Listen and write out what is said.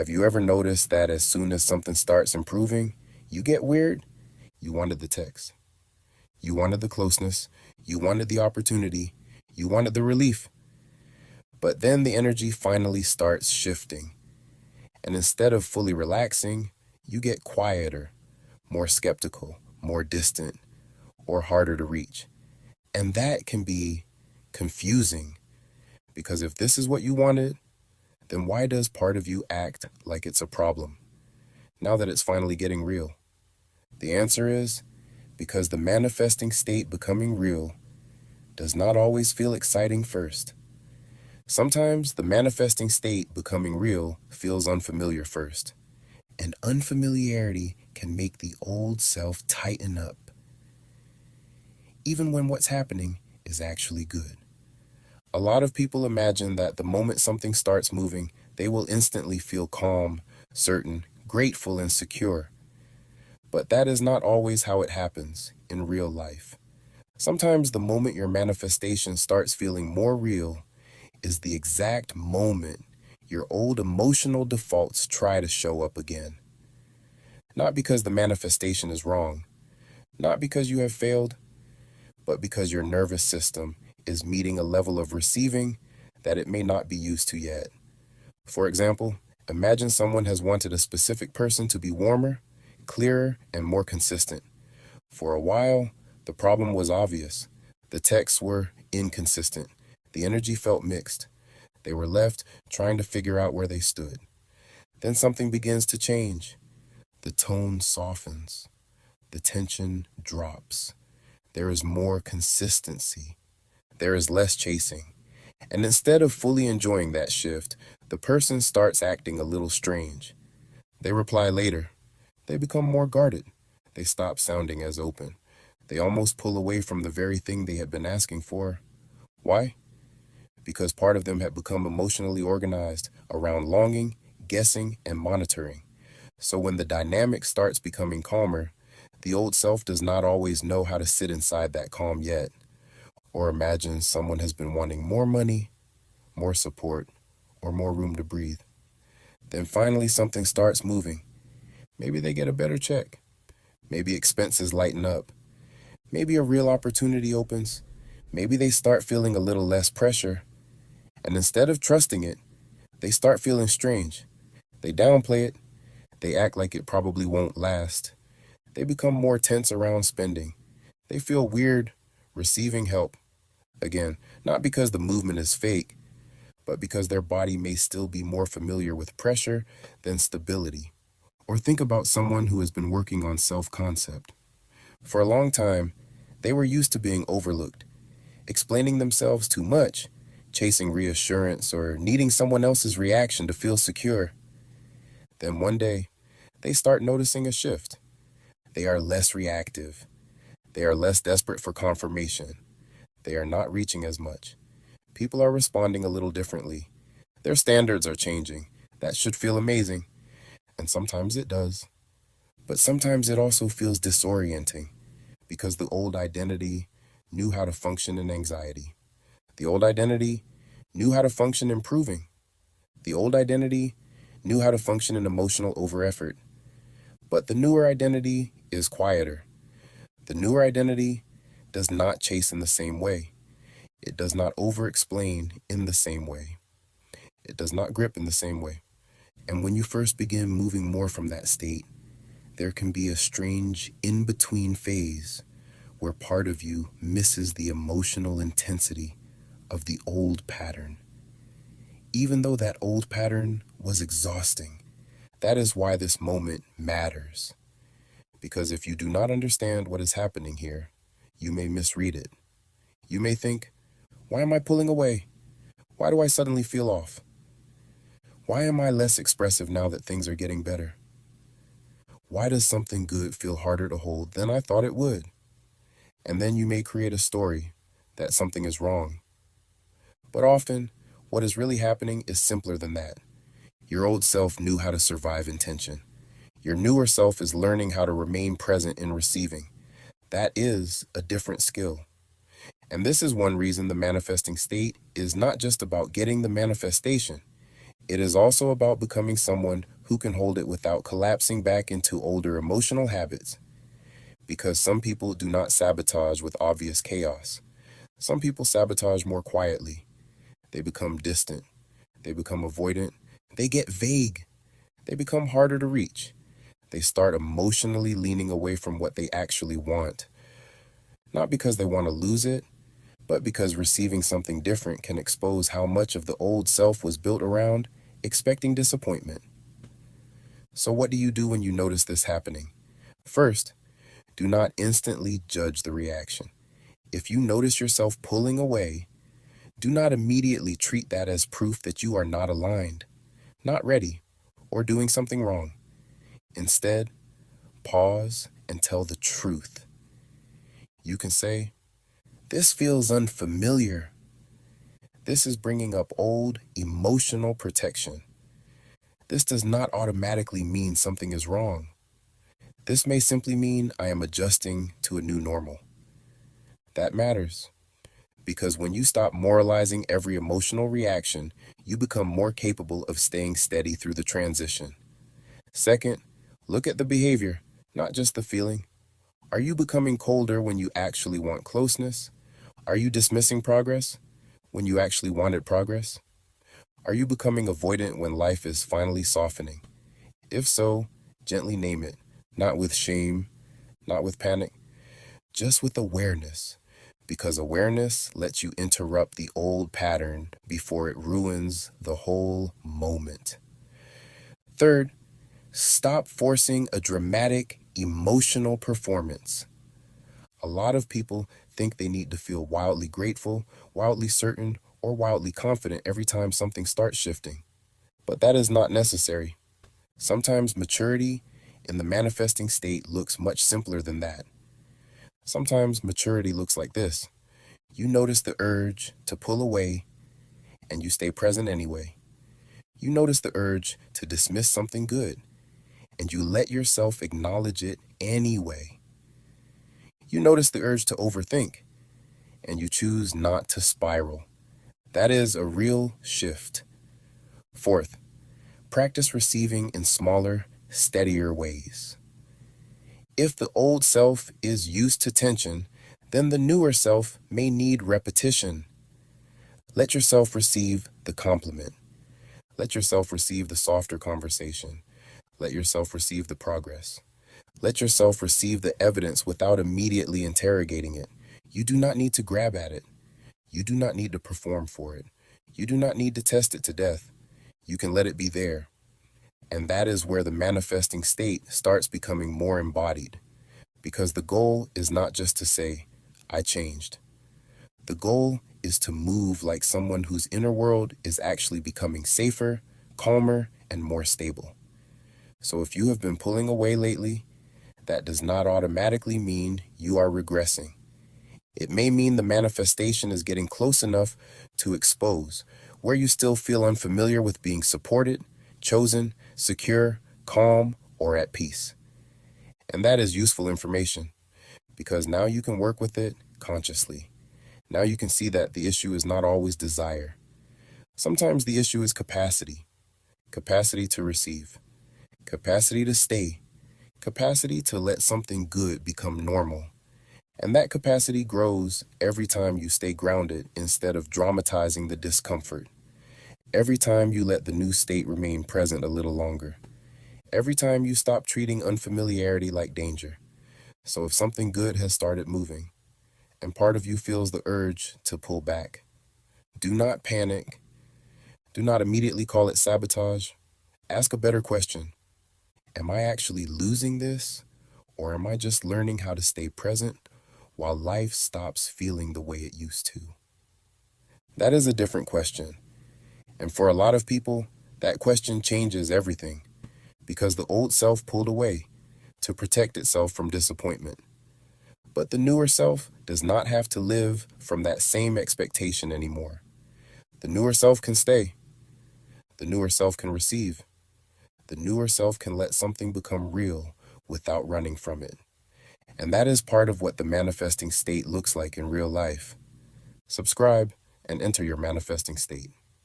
Have you ever noticed that as soon as something starts improving, you get weird? You wanted the text. You wanted the closeness. You wanted the opportunity. You wanted the relief. But then the energy finally starts shifting. And instead of fully relaxing, you get quieter, more skeptical, more distant, or harder to reach. And that can be confusing because if this is what you wanted, then why does part of you act like it's a problem now that it's finally getting real? The answer is because the manifesting state becoming real does not always feel exciting first. Sometimes the manifesting state becoming real feels unfamiliar first, and unfamiliarity can make the old self tighten up, even when what's happening is actually good. A lot of people imagine that the moment something starts moving, they will instantly feel calm, certain, grateful, and secure. But that is not always how it happens in real life. Sometimes the moment your manifestation starts feeling more real is the exact moment your old emotional defaults try to show up again. Not because the manifestation is wrong, not because you have failed, but because your nervous system is meeting a level of receiving that it may not be used to yet. For example, imagine someone has wanted a specific person to be warmer, clearer, and more consistent. For a while, the problem was obvious. The texts were inconsistent. The energy felt mixed. They were left trying to figure out where they stood. Then something begins to change. The tone softens. The tension drops. There is more consistency. There is less chasing. And instead of fully enjoying that shift, the person starts acting a little strange. They reply later. They become more guarded. They stop sounding as open. They almost pull away from the very thing they had been asking for. Why? Because part of them had become emotionally organized around longing, guessing, and monitoring. So when the dynamic starts becoming calmer, the old self does not always know how to sit inside that calm yet. Or imagine someone has been wanting more money, more support, or more room to breathe. Then finally something starts moving. Maybe they get a better check. Maybe expenses lighten up. Maybe a real opportunity opens. Maybe they start feeling a little less pressure. And instead of trusting it, they start feeling strange. They downplay it. They act like it probably won't last. They become more tense around spending. They feel weird receiving help. Again, not because the movement is fake, but because their body may still be more familiar with pressure than stability. Or think about someone who has been working on self-concept. For a long time, they were used to being overlooked, explaining themselves too much, chasing reassurance, or needing someone else's reaction to feel secure. Then one day, they start noticing a shift. They are less reactive. They are less desperate for confirmation. They are not reaching as much. People are responding a little differently. Their standards are changing. That should feel amazing. And sometimes it does. But sometimes it also feels disorienting because the old identity knew how to function in anxiety. The old identity knew how to function in proving. The old identity knew how to function in emotional overeffort. But the newer identity is quieter. The newer identity does not chase in the same way. It does not over-explain in the same way. It does not grip in the same way. And when you first begin moving more from that state, there can be a strange in-between phase where part of you misses the emotional intensity of the old pattern. Even though that old pattern was exhausting, that is why this moment matters. Because if you do not understand what is happening here, you may misread it. You may think, why am I pulling away? Why do I suddenly feel off? Why am I less expressive now that things are getting better? Why does something good feel harder to hold than I thought it would? And then you may create a story that something is wrong. But often, what is really happening is simpler than that. Your old self knew how to survive in tension. Your newer self is learning how to remain present in receiving. That is a different skill. And this is one reason the manifesting state is not just about getting the manifestation. It is also about becoming someone who can hold it without collapsing back into older emotional habits, because some people do not sabotage with obvious chaos. Some people sabotage more quietly. They become distant. They become avoidant. They get vague. They become harder to reach. They start emotionally leaning away from what they actually want. Not because they want to lose it, but because receiving something different can expose how much of the old self was built around expecting disappointment. So, what do you do when you notice this happening? First, do not instantly judge the reaction. If you notice yourself pulling away, do not immediately treat that as proof that you are not aligned, not ready, or doing something wrong. Instead, pause and tell the truth. You can say, "This feels unfamiliar." This is bringing up old emotional protection. This does not automatically mean something is wrong. This may simply mean I am adjusting to a new normal. That matters, because when you stop moralizing every emotional reaction, you become more capable of staying steady through the transition. Second, look at the behavior, not just the feeling. Are you becoming colder when you actually want closeness? Are you dismissing progress when you actually wanted progress? Are you becoming avoidant when life is finally softening? If so, gently name it, not with shame, not with panic, just with awareness. Because awareness lets you interrupt the old pattern before it ruins the whole moment. Third, stop forcing a dramatic emotional performance. A lot of people think they need to feel wildly grateful, wildly certain, or wildly confident every time something starts shifting. But that is not necessary. Sometimes maturity in the manifesting state looks much simpler than that. Sometimes maturity looks like this. You notice the urge to pull away and you stay present anyway. You notice the urge to dismiss something good and you let yourself acknowledge it anyway. You notice the urge to overthink and you choose not to spiral. That is a real shift. Fourth, practice receiving in smaller, steadier ways. If the old self is used to tension, then the newer self may need repetition. Let yourself receive the compliment. Let yourself receive the softer conversation. Let yourself receive the progress. Let yourself receive the evidence without immediately interrogating it. You do not need to grab at it. You do not need to perform for it. You do not need to test it to death. You can let it be there. And that is where the manifesting state starts becoming more embodied. Because the goal is not just to say, I changed. The goal is to move like someone whose inner world is actually becoming safer, calmer, and more stable. So if you have been pulling away lately, that does not automatically mean you are regressing. It may mean the manifestation is getting close enough to expose where you still feel unfamiliar with being supported, chosen, secure, calm, or at peace. And that is useful information because now you can work with it consciously. Now you can see that the issue is not always desire. Sometimes the issue is capacity. Capacity to receive. Capacity to stay. Capacity to let something good become normal. And that capacity grows every time you stay grounded instead of dramatizing the discomfort. Every time you let the new state remain present a little longer. Every time you stop treating unfamiliarity like danger. So if something good has started moving, and part of you feels the urge to pull back, do not panic. Do not immediately call it sabotage. Ask a better question. Am I actually losing this? Or am I just learning how to stay present while life stops feeling the way it used to? That is a different question. And for a lot of people, that question changes everything because the old self pulled away to protect itself from disappointment. But the newer self does not have to live from that same expectation anymore. The newer self can stay. The newer self can receive. The newer self can let something become real without running from it. And that is part of what the manifesting state looks like in real life. Subscribe and enter your manifesting state.